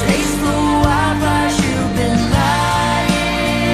Taste the wild flash you've been lying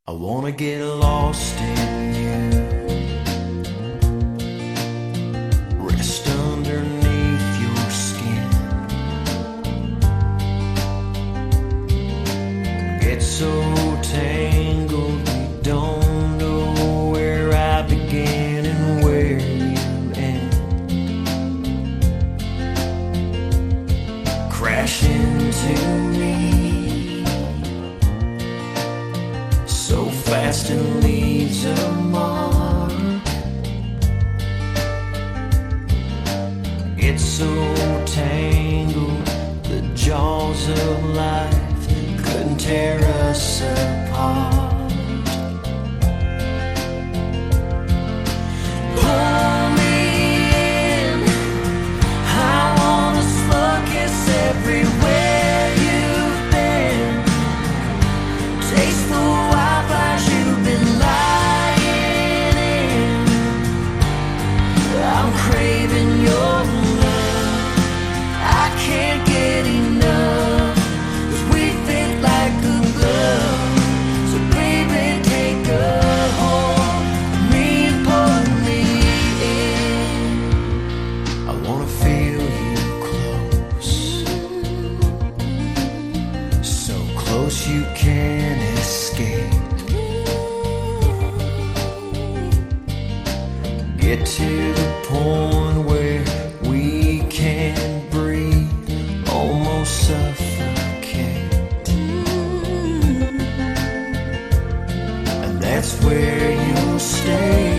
I wanna get lost in you, rest underneath your skin, get so tangled we don't know where I begin and where you end, crash into me so fast and leaves a mark. It's so tangled, the jaws of life couldn't tear us apart. Pull me in, I wanna slug kiss everywhere you've been, taste the wildfires you've been lying in. I'm craving your love, I can't get enough, 'cause we fit like a glove. So baby, take a hold of me and pull me in. I wanna feel you close, so close you can't escape. Get to the point where we can't breathe, almost suffocate, and that's where you'll stay,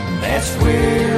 and that's where